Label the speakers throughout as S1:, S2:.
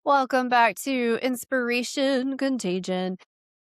S1: Welcome back to Inspiration Contagion.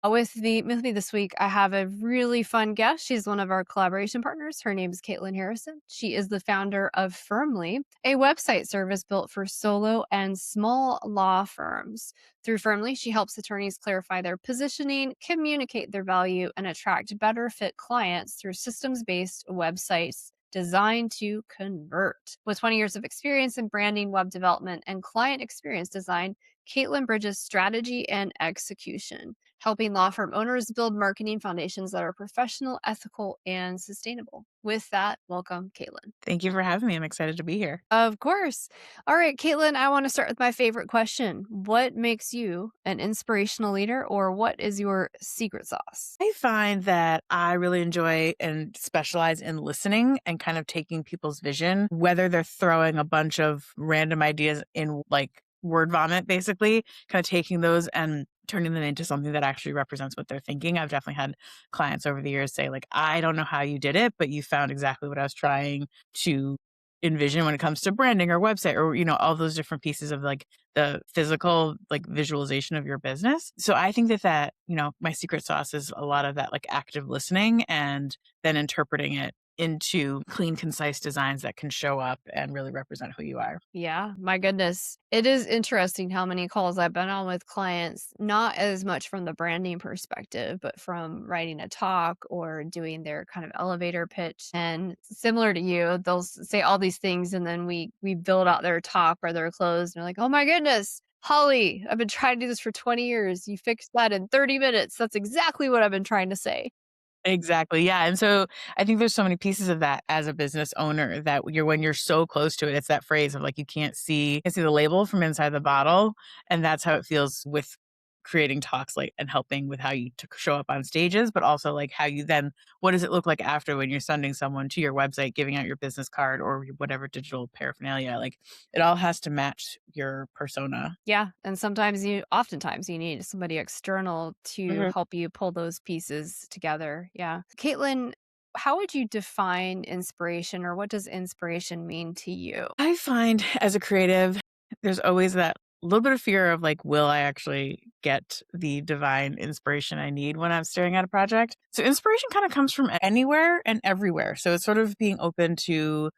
S1: With me this week, I have a really fun guest. She's one of our collaboration partners. Her name is Caitlin Harrison. She is the founder of Firmly, a website service built for solo and small law firms. Through Firmly, she helps attorneys clarify their positioning, communicate their value, and attract better fit clients through systems based websites designed to convert. With 20 years of experience in branding, web development, and client experience design, Caitlin bridges strategy and execution, helping law firm owners build marketing foundations that are professional, ethical, and sustainable. With that, welcome, Caitlin.
S2: Thank you for having me. I'm excited to be here.
S1: Of course. All right, Caitlin, I want to start with my favorite question. What makes you an inspirational leader, or what is your secret sauce?
S2: I find that I really enjoy and specialize in listening and kind of taking people's vision, whether they're throwing a bunch of random ideas in like word vomit, basically, kind of taking those and turning them into something that actually represents what they're thinking. I've definitely had clients over the years say, like, I don't know how you did it, but you found exactly what I was trying to envision when it comes to branding or website or, all those different pieces of like the physical like visualization of your business. So I think that my secret sauce is a lot of that like active listening and then interpreting it into clean, concise designs that can show up and really represent who you are.
S1: Yeah, my goodness. It is interesting how many calls I've been on with clients, not as much from the branding perspective, but from writing a talk or doing their kind of elevator pitch. And similar to you, they'll say all these things and then we build out their talk or their close and they're like, "Oh my goodness, Holly, I've been trying to do this for 20 years. You fixed that in 30 minutes. That's exactly what I've been trying to say."
S2: Exactly. Yeah. And so I think there's so many pieces of that as a business owner that when you're so close to it, it's that phrase of like you can't see the label from inside the bottle. And that's how it feels with creating talks like and helping with how you show up on stages, but also like how you then what does it look like after when you're sending someone to your website, giving out your business card or whatever digital paraphernalia. Like it all has to match your persona.
S1: Yeah, and oftentimes you need somebody external to help you pull those pieces together. Yeah. Caitlin, how would you define inspiration or what does inspiration mean to you?
S2: I find as a creative, there's always that little bit of fear of like, will I actually get the divine inspiration I need when I'm staring at a project? So inspiration kind of comes from anywhere and everywhere. So it's sort of being open to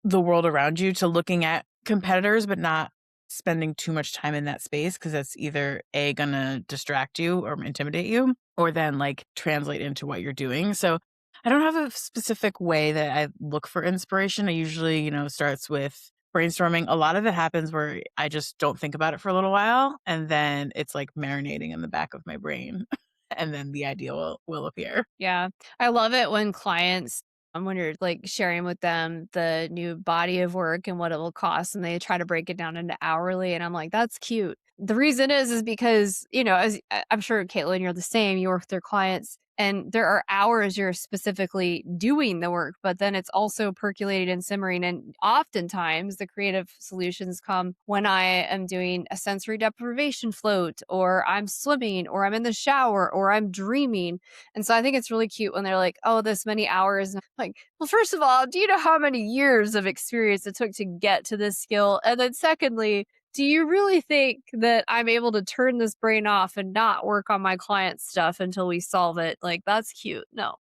S2: the world around you, to looking at competitors, but not spending too much time in that space because that's either A, gonna distract you or intimidate you, or then like translate into what you're doing. So I don't have a specific way that I look for inspiration. I usually starts with brainstorming. A lot of it happens where I just don't think about it for a little while and then it's like marinating in the back of my brain. And then the idea will appear.
S1: Yeah. I love it when clients when you're like sharing with them the new body of work and what it will cost and they try to break it down into hourly and I'm like, that's cute. The reason is because, as I'm sure Caitlin, you're the same, you work with their clients and there are hours you're specifically doing the work, but then it's also percolated and simmering. And oftentimes the creative solutions come when I am doing a sensory deprivation float or I'm swimming or I'm in the shower or I'm dreaming. And so I think it's really cute when they're like, oh, this many hours. And I'm like, well, first of all, do you know how many years of experience it took to get to this skill? And then secondly, do you really think that I'm able to turn this brain off and not work on my client's stuff until we solve it? Like, that's cute. No.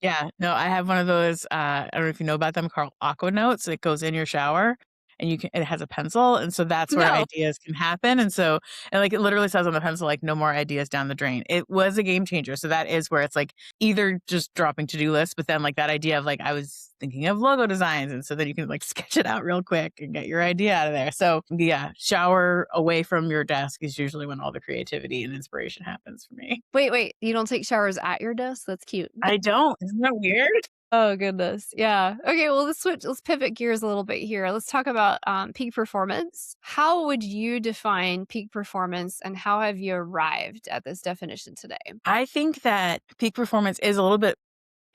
S2: Yeah, no, I have one of those, I don't know if you know about them, called Aqua Notes. It goes in your shower and it has a pencil. And so that's where
S1: No.
S2: ideas can happen. And like it literally says on the pencil, like no more ideas down the drain. It was a game changer. So that is where it's like either just dropping to-do lists, but then like that idea of like, I was thinking of logo designs. And so then you can like sketch it out real quick and get your idea out of there. So yeah, shower away from your desk is usually when all the creativity and inspiration happens for me.
S1: Wait. You don't take showers at your desk? That's cute.
S2: I don't. Isn't that weird?
S1: Oh, goodness. Yeah. Okay. Well, let's pivot gears a little bit here. Let's talk about peak performance. How would you define peak performance and how have you arrived at this definition today?
S2: I think that peak performance is a little bit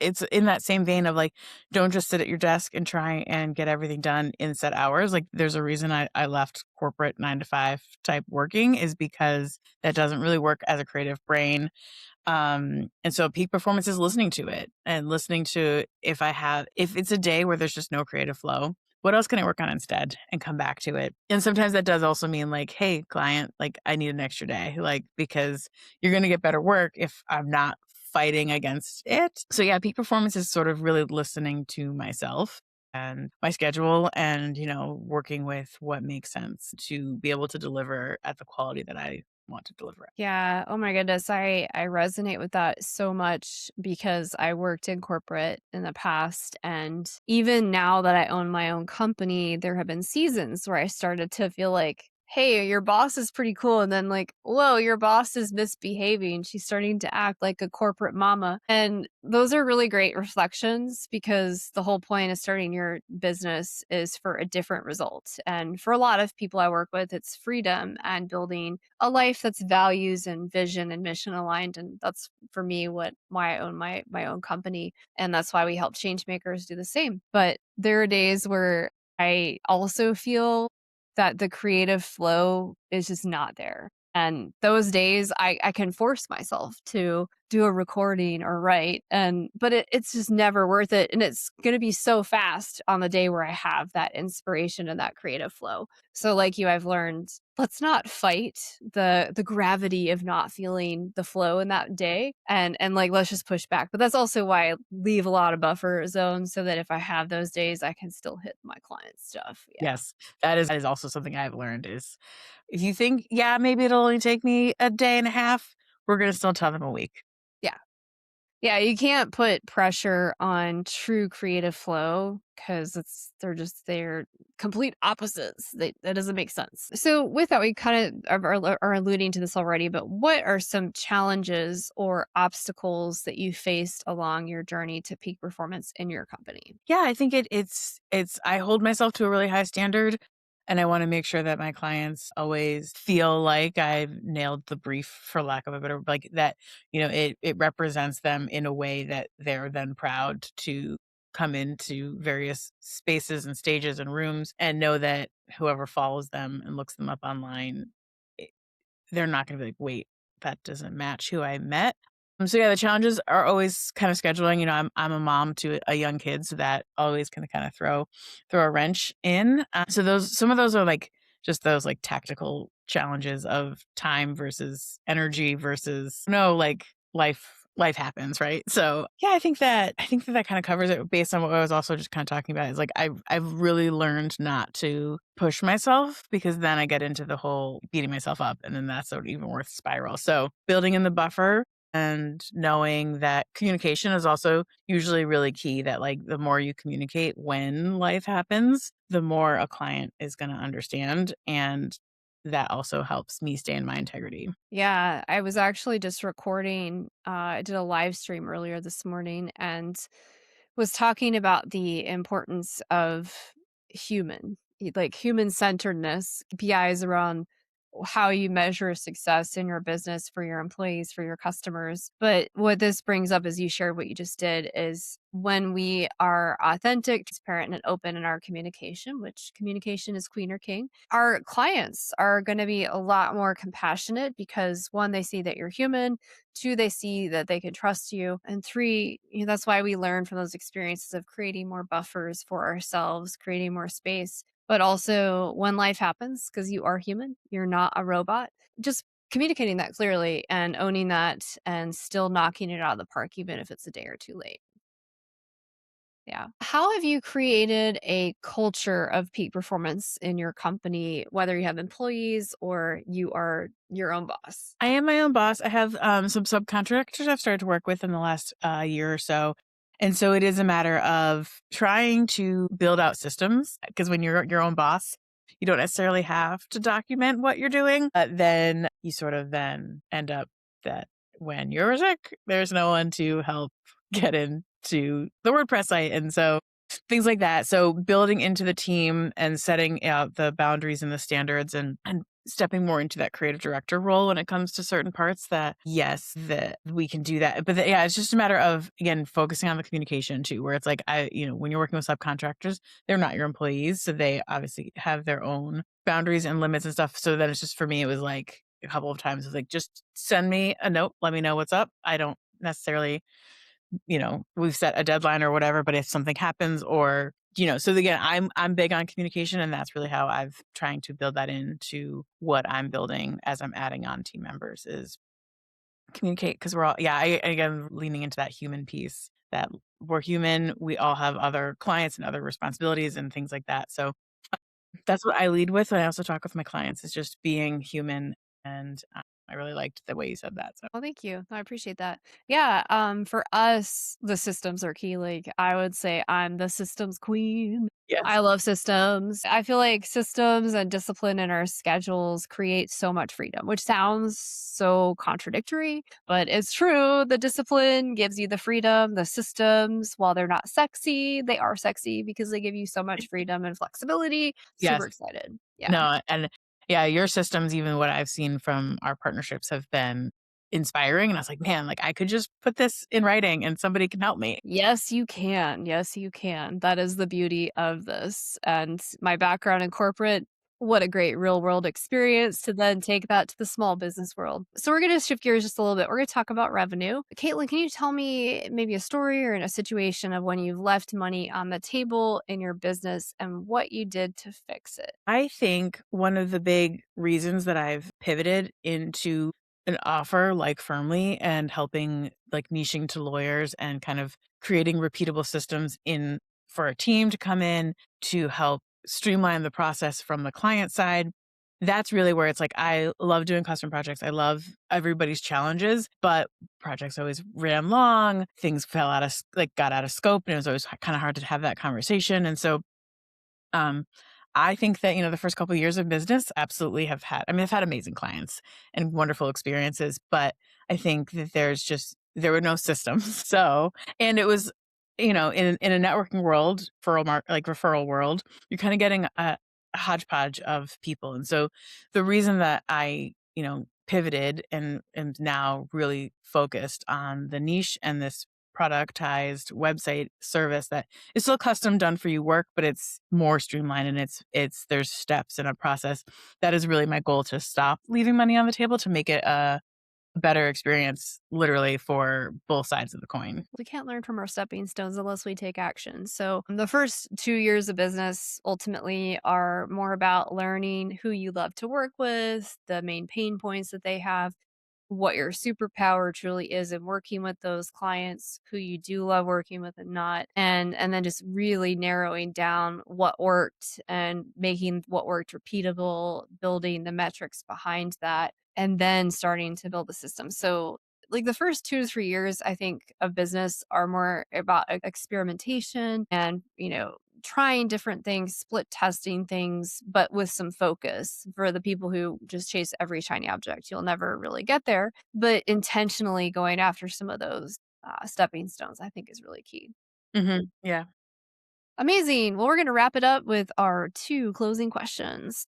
S2: it's in that same vein of like, don't just sit at your desk and try and get everything done in set hours. Like there's a reason I left corporate 9 to 5 type working is because that doesn't really work as a creative brain. And so peak performance is listening to it and listening to if it's a day where there's just no creative flow, what else can I work on instead and come back to it? And sometimes that does also mean like, hey, client, like I need an extra day, like because you're going to get better work if I'm not fighting against it. So yeah, peak performance is sort of really listening to myself and my schedule and, working with what makes sense to be able to deliver at the quality that I want to deliver at.
S1: Yeah. Oh my goodness. I resonate with that so much because I worked in corporate in the past. And even now that I own my own company, there have been seasons where I started to feel like, hey, your boss is pretty cool. And then like, whoa, your boss is misbehaving. She's starting to act like a corporate mama. And those are really great reflections because the whole point of starting your business is for a different result. And for a lot of people I work with, it's freedom and building a life that's values and vision and mission aligned. And that's for me why I own my own company. And that's why we help change makers do the same. But there are days where I also feel that the creative flow is just not there. And those days I can force myself to do a recording or write but it's just never worth it. And it's gonna be so fast on the day where I have that inspiration and that creative flow. So like you, I've learned let's not fight the gravity of not feeling the flow in that day and like let's just push back. But that's also why I leave a lot of buffer zones so that if I have those days I can still hit my client stuff. Yeah.
S2: Yes, that is also something I've learned is if you think, yeah, maybe it'll only take me a day and a half, we're gonna still tell them a week.
S1: Yeah. Yeah, you can't put pressure on true creative flow because they're complete opposites. That doesn't make sense. So with that, we kind of are alluding to this already, but what are some challenges or obstacles that you faced along your journey to peak performance in your company?
S2: Yeah, I think it's I hold myself to a really high standard, and I wanna make sure that my clients always feel like I've nailed the brief, for lack of a better like, that, it represents them in a way that they're then proud to come into various spaces and stages and rooms and know that whoever follows them and looks them up online, they're not gonna be like, "Wait, that doesn't match who I met." So yeah, the challenges are always kind of scheduling. I'm a mom to a young kid, so that always can kind of throw a wrench in. So those some of those are like just those like tactical challenges of time versus energy versus no like life happens, right? So yeah, I think that kind of covers it based on what I was also just kind of talking about is like I've really learned not to push myself because then I get into the whole beating myself up and then that's an even worse spiral. So building in the buffer and knowing that communication is also usually really key that like the more you communicate when life happens, the more a client is going to understand and that also helps me stay in my integrity.
S1: Yeah, I was actually just recording, I did a live stream earlier this morning and was talking about the importance of like human centeredness, KPIs around how you measure success in your business for your employees, for your customers. But what this brings up, as you shared what you just did, is when we are authentic, transparent, and open in our communication, which communication is queen or king, our clients are going to be a lot more compassionate because one, they see that you're human. Two, they see that they can trust you. And three, that's why we learn from those experiences of creating more buffers for ourselves, creating more space. But also, when life happens, because you are human, you're not a robot, just communicating that clearly and owning that and still knocking it out of the park, even if it's a day or two late. Yeah. How have you created a culture of peak performance in your company, whether you have employees or you are your own boss?
S2: I am my own boss. I have some subcontractors I've started to work with in the last year or so. And so it is a matter of trying to build out systems because when you're your own boss, you don't necessarily have to document what you're doing. Then you sort of then end up that when you're sick, there's no one to help get into the WordPress site. And so things like that. So building into the team and setting out the boundaries and the standards and stepping more into that creative director role when it comes to certain parts that yes, that we can do that. But yeah, it's just a matter of again focusing on the communication too, where it's like when you're working with subcontractors, they're not your employees. So they obviously have their own boundaries and limits and stuff. So that it's just for me, it was like a couple of times it was like, just send me a note, let me know what's up. I don't necessarily we've set a deadline or whatever, but if something happens or So again, I'm big on communication, and that's really how I've trying to build that into what I'm building as I'm adding on team members is communicate because we're all again leaning into that human piece that we're human. We all have other clients and other responsibilities and things like that. So that's what I lead with when I also talk with my clients is just being human. And I really liked the way you said that. So
S1: Well, thank you. I appreciate that. Yeah, for us, the systems are key. Like, I would say I'm the systems queen.
S2: yes,
S1: I love systems. I feel like systems and discipline in our schedules create so much freedom, which sounds so contradictory, but it's true. The discipline gives you the freedom. The systems, while they're not sexy, they are sexy because they give you so much freedom and flexibility. Super
S2: yes,
S1: excited. Yeah.
S2: no, and yeah, your systems, even what I've seen from our partnerships, have been inspiring. And I was like, man, like I could just put this in writing and somebody can help me.
S1: Yes, you can. Yes, you can. That is the beauty of this. And my background in corporate, what a great real world experience to then take that to the small business world. So we're going to shift gears just a little bit. We're going to talk about revenue. Caitlin, can you tell me maybe a story or in a situation of when you've left money on the table in your business and what you did to fix it?
S2: I think one of the big reasons that I've pivoted into an offer like Firmly and helping like niching to lawyers and kind of creating repeatable systems in for a team to come in to help streamline the process from the client side. That's really where it's like I love doing custom projects. I love everybody's challenges, but projects always ran long. Things fell out of got out of scope, and it was always kind of hard to have that conversation. And so um, I think that, the first couple of years of business absolutely I've had amazing clients and wonderful experiences, but I think that there were no systems. So, and it was, in a networking world, referral world, you're kind of getting a hodgepodge of people. And so the reason that I, pivoted and am now really focused on the niche and this productized website service that is still custom done for you work, but it's more streamlined and there's steps and a process. That is really my goal to stop leaving money on the table to make it a better experience literally for both sides of the coin.
S1: We can't learn from our stepping stones unless we take action. So, the first 2 years of business ultimately are more about learning who you love to work with, the main pain points that they have, what your superpower truly is in working with those clients, who you do love working with and not, and then just really narrowing down what worked and making what worked repeatable, building the metrics behind that, and then starting to build the system. So like the first 2 to 3 years, I think, of business are more about experimentation and, trying different things, split testing things, but with some focus. For the people who just chase every shiny object, you'll never really get there. But intentionally going after some of those stepping stones, I think, is really key.
S2: Yeah.
S1: Amazing. Well, we're going to wrap it up with our 2 closing questions.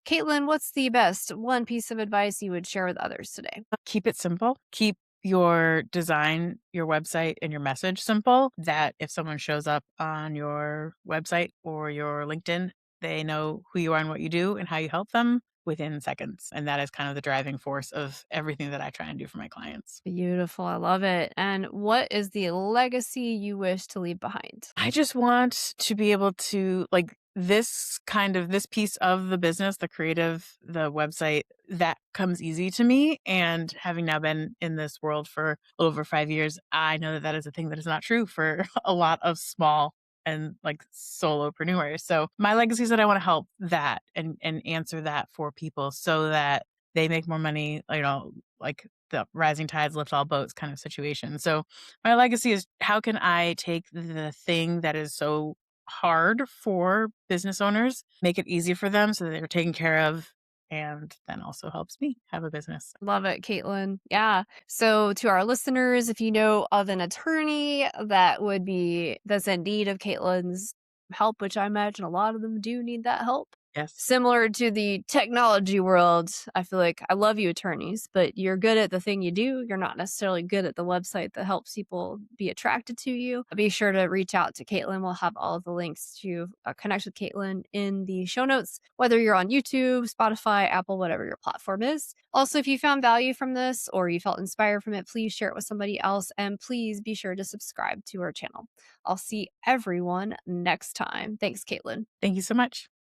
S1: Caitlin, what's the best one piece of advice you would share with others today?
S2: Keep it simple. Keep your design, your website, and your message simple. That if someone shows up on your website or your LinkedIn, they know who you are and what you do and how you help them within seconds. And that is kind of the driving force of everything that I try and do for my clients.
S1: Beautiful. I love it. And what is the legacy you wish to leave behind?
S2: I just want to be able to like this piece of the business, the creative, the website, that comes easy to me. And having now been in this world for a little over 5 years, I know that that is a thing that is not true for a lot of small and like solopreneurs. So my legacy is that I want to help that and answer that for people so that they make more money, like the rising tides lift all boats kind of situation. So my legacy is how can I take the thing that is so hard for business owners, make it easy for them so that they're taken care of, and then also helps me have a business.
S1: Love it, Caitlin. Yeah. So, to our listeners, if you know of an attorney that's in need of Caitlin's help, which I imagine a lot of them do need that help,
S2: Yes.
S1: Similar to the technology world, I feel like I love you, attorneys, but you're good at the thing you do. You're not necessarily good at the website that helps people be attracted to you. Be sure to reach out to Caitlin. We'll have all of the links to connect with Caitlin in the show notes, whether you're on YouTube, Spotify, Apple, whatever your platform is. Also, if you found value from this or you felt inspired from it, please share it with somebody else. And please be sure to subscribe to our channel. I'll see everyone next time. Thanks, Caitlin.
S2: Thank you so much.